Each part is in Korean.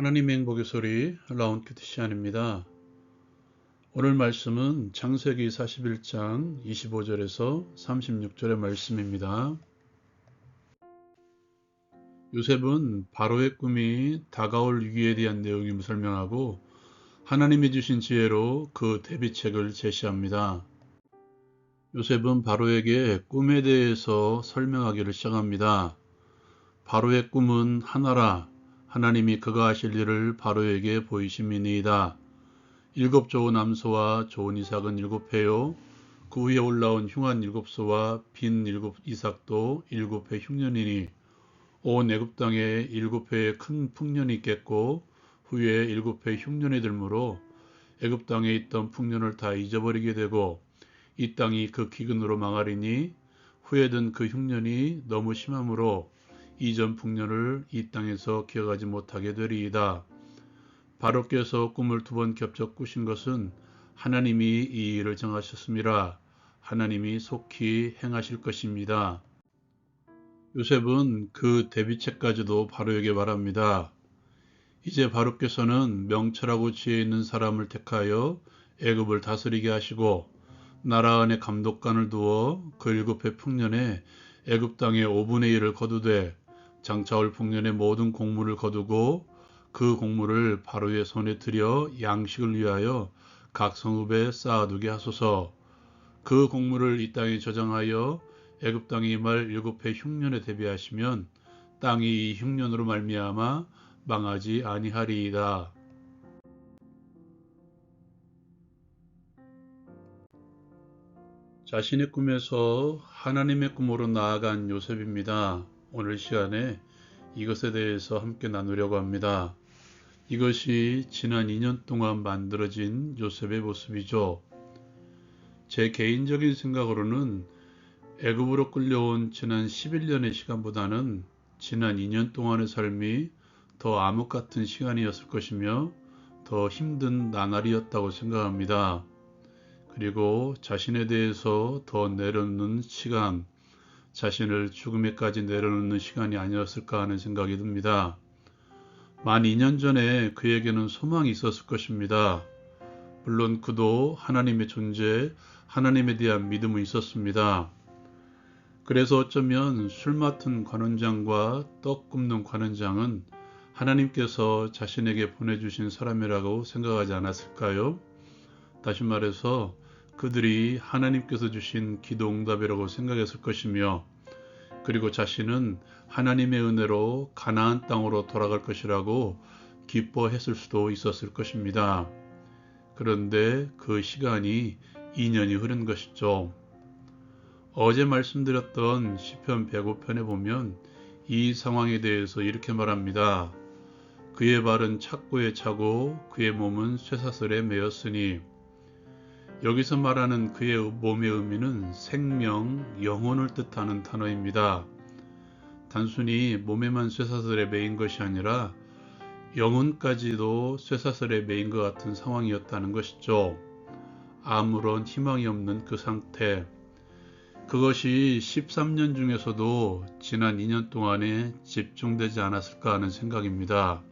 하나님의 행복의 소리 라운큐티 시안입니다. 오늘 말씀은 창세기 41장 25절에서 36절의 말씀입니다. 요셉은 바로의 꿈이 다가올 위기에 대한 내용을 설명하고 하나님이 주신 지혜로 그 대비책을 제시합니다. 요셉은 바로에게 꿈에 대해서 설명하기를 시작합니다. 바로의 꿈은 하나라. 하나님이 그가 하실 일을 바로에게 보이심이니이다. 7 좋은 암소와 좋은 이삭은 7회요. 그 위에 올라온 흉한 7소와 빈 7이삭도 7회 흉년이니 온 애굽 땅에 7회의 큰 풍년이 있겠고 후에 7회 흉년이 들므로 애굽 땅에 있던 풍년을 다 잊어버리게 되고 이 땅이 그 기근으로 망하리니 후에 든 그 흉년이 너무 심함으로 이전 풍년을 이 땅에서 기억하지 못하게 되리이다. 바로께서 꿈을 2번 겹쳐 꾸신 것은 하나님이 이 일을 정하셨습니다. 하나님이 속히 행하실 것입니다. 요셉은 그 대비책까지도 바로에게 말합니다. 이제 바로께서는 명철하고 지혜 있는 사람을 택하여 애굽을 다스리게 하시고 나라 안에 감독관을 두어 그 7회 풍년에 애굽 땅의 5분의 1을 거두되 장차올 풍년의 모든 곡물을 거두고 그 곡물을 바로의 손에 들여 양식을 위하여 각 성읍에 쌓아두게 하소서. 그 곡물을 이 땅에 저장하여 애굽 땅에 임할 7회 흉년에 대비하시면 땅이 이 흉년으로 말미암아 망하지 아니하리이다. 자신의 꿈에서 하나님의 꿈으로 나아간 요셉입니다. 오늘 시간에 이것에 대해서 함께 나누려고 합니다. 이것이 지난 2년 동안 만들어진 요셉의 모습이죠. 제 개인적인 생각으로는 애굽으로 끌려온 지난 11년의 시간보다는 지난 2년 동안의 삶이 더 암흑 같은 시간이었을 것이며 더 힘든 나날이었다고 생각합니다. 그리고 자신에 대해서 더 내려놓는 시간, 자신을 죽음에까지 내려놓는 시간이 아니었을까 하는 생각이 듭니다. 만 2년 전에 그에게는 소망이 있었을 것입니다. 물론 그도 하나님의 존재, 하나님에 대한 믿음은 있었습니다. 그래서 어쩌면 술 맡은 관원장과 떡 굽는 관원장은 하나님께서 자신에게 보내주신 사람이라고 생각하지 않았을까요? 다시 말해서 그들이 하나님께서 주신 기도 응답이라고 생각했을 것이며 그리고 자신은 하나님의 은혜로 가나안 땅으로 돌아갈 것이라고 기뻐했을 수도 있었을 것입니다. 그런데 그 시간이 2년이 흐른 것이죠. 어제 말씀드렸던 시편 105편에 보면 이 상황에 대해서 이렇게 말합니다. 그의 발은 착고에 차고 그의 몸은 쇠사슬에 매였으니 여기서 말하는 그의 몸의 의미는 생명, 영혼을 뜻하는 단어입니다. 단순히 몸에만 쇠사슬에 매인 것이 아니라 영혼까지도 쇠사슬에 매인 것 같은 상황이었다는 것이죠. 아무런 희망이 없는 그 상태. 그것이 13년 중에서도 지난 2년 동안에 집중되지 않았을까 하는 생각입니다.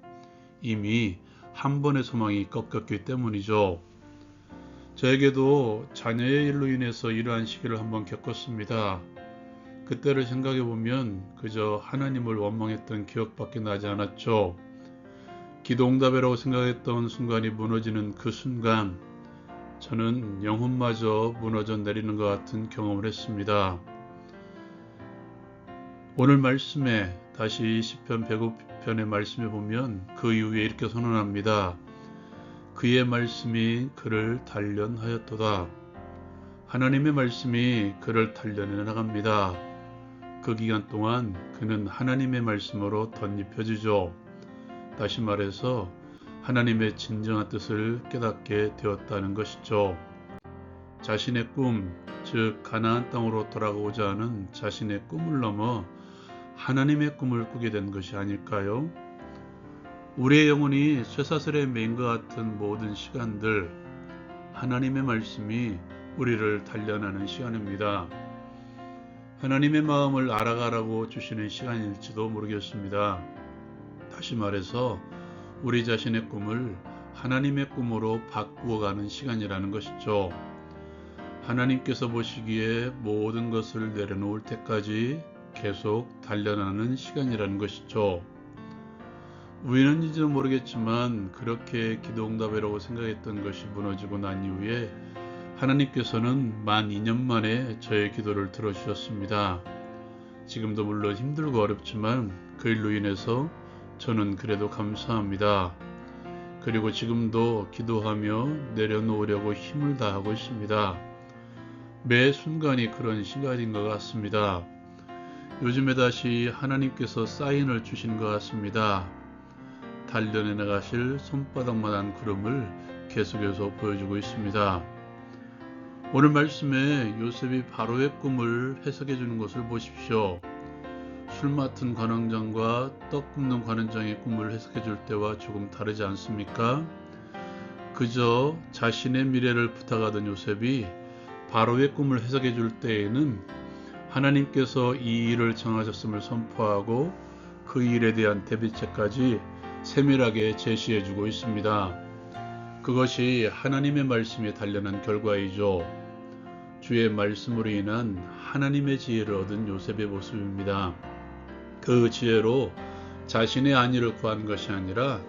이미 한 번의 소망이 꺾였기 때문이죠. 저에게도 자녀의 일로 인해서 이러한 시기를 한번 겪었습니다. 그때를 생각해보면 그저 하나님을 원망했던 기억밖에 나지 않았죠. 기도 응답이라고 생각했던 순간이 무너지는 그 순간 저는 영혼마저 무너져 내리는 것 같은 경험을 했습니다. 오늘 말씀에 다시 시편 105편의 말씀에 보면 그 이후에 이렇게 선언합니다. 그의 말씀이 그를 단련하였도다. 하나님의 말씀이 그를 단련해 나갑니다. 그 기간 동안 그는 하나님의 말씀으로 덧입혀지죠. 다시 말해서 하나님의 진정한 뜻을 깨닫게 되었다는 것이죠. 자신의 꿈, 즉 가나안 땅으로 돌아가고자 하는 자신의 꿈을 넘어 하나님의 꿈을 꾸게 된 것이 아닐까요? 우리의 영혼이 쇠사슬에 매인 것 같은 모든 시간들, 하나님의 말씀이 우리를 단련하는 시간입니다. 하나님의 마음을 알아가라고 주시는 시간일지도 모르겠습니다. 다시 말해서 우리 자신의 꿈을 하나님의 꿈으로 바꾸어가는 시간이라는 것이죠. 하나님께서 보시기에 모든 것을 내려놓을 때까지 계속 단련하는 시간이라는 것이죠. 우연인지도 모르겠지만 그렇게 기도응답이라고 생각했던 것이 무너지고 난 이후에 하나님께서는 만 2년 만에 저의 기도를 들어주셨습니다. 지금도 물론 힘들고 어렵지만 그 일로 인해서 저는 그래도 감사합니다. 그리고 지금도 기도하며 내려놓으려고 힘을 다하고 있습니다. 매 순간이 그런 시간인 것 같습니다. 요즘에 다시 하나님께서 사인을 주신 것 같습니다. 단련해 나가실 손바닥만한 구름을 계속해서 보여주고 있습니다. 오늘 말씀에 요셉이 바로의 꿈을 해석해 주는 것을 보십시오. 술 맡은 관원장과 떡 굽는 관원장의 꿈을 해석해 줄 때와 조금 다르지 않습니까? 그저 자신의 미래를 부탁하던 요셉이 바로의 꿈을 해석해 줄 때에는 하나님께서 이 일을 정하셨음을 선포하고 그 일에 대한 대비책까지 세밀하게 제시해 주고 있습니다. 그것이 하나님의 말씀에 단련한 결과이죠. 주의 말씀으로 인한 하나님의 지혜를 얻은 요셉의 모습입니다. 그 지혜로 자신의 안위를 구한 것이 아니라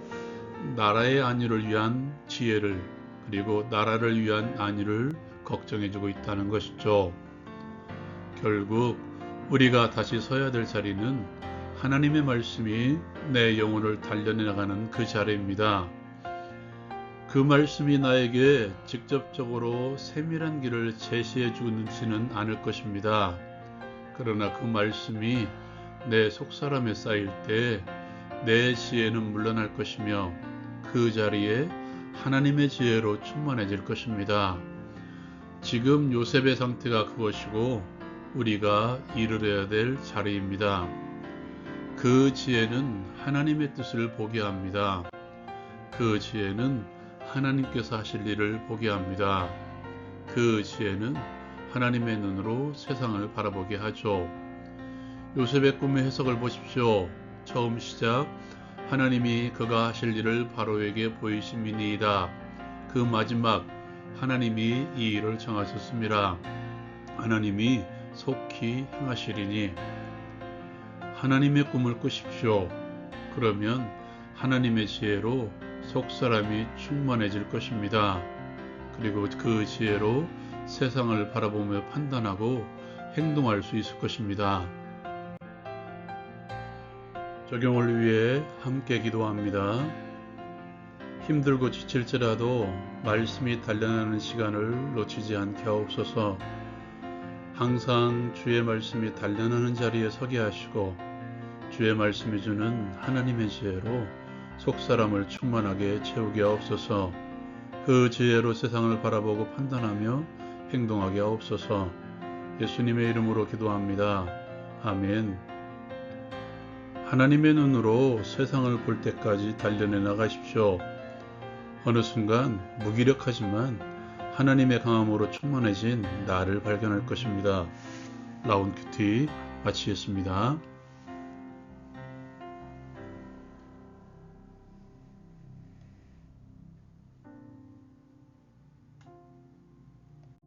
나라의 안위를 위한 지혜를, 그리고 나라를 위한 안위를 걱정해주고 있다는 것이죠. 결국 우리가 다시 서야 될 자리는 하나님의 말씀이 내 영혼을 단련해 나가는 그 자리입니다. 그 말씀이 나에게 직접적으로 세밀한 길을 제시해 주지는 않을 것입니다. 그러나 그 말씀이 내 속사람에 쌓일 때 내 지혜는 물러날 것이며 그 자리에 하나님의 지혜로 충만해질 것입니다. 지금 요셉의 상태가 그것이고 우리가 이르러야 될 자리입니다. 그 지혜는 하나님의 뜻을 보게 합니다. 그 지혜는 하나님께서 하실 일을 보게 합니다. 그 지혜는 하나님의 눈으로 세상을 바라보게 하죠. 요셉의 꿈의 해석을 보십시오. 처음 시작, 하나님이 그가 하실 일을 바로에게 보이심이니이다. 그 마지막, 하나님이 이 일을 정하셨습니다. 하나님이 속히 행하시리니. 하나님의 꿈을 꾸십시오. 그러면 하나님의 지혜로 속사람이 충만해질 것입니다. 그리고 그 지혜로 세상을 바라보며 판단하고 행동할 수 있을 것입니다. 적용을 위해 함께 기도합니다. 힘들고 지칠지라도 말씀이 단련하는 시간을 놓치지 않게 하옵소서. 항상 주의 말씀이 단련하는 자리에 서게 하시고 주의 말씀이 주는 하나님의 지혜로 속사람을 충만하게 채우게 하옵소서. 그 지혜로 세상을 바라보고 판단하며 행동하게 하옵소서. 예수님의 이름으로 기도합니다. 아멘. 하나님의 눈으로 세상을 볼 때까지 단련해 나가십시오. 어느 순간 무기력하지만 하나님의 강함으로 충만해진 나를 발견할 것입니다. 라운큐티 마치겠습니다.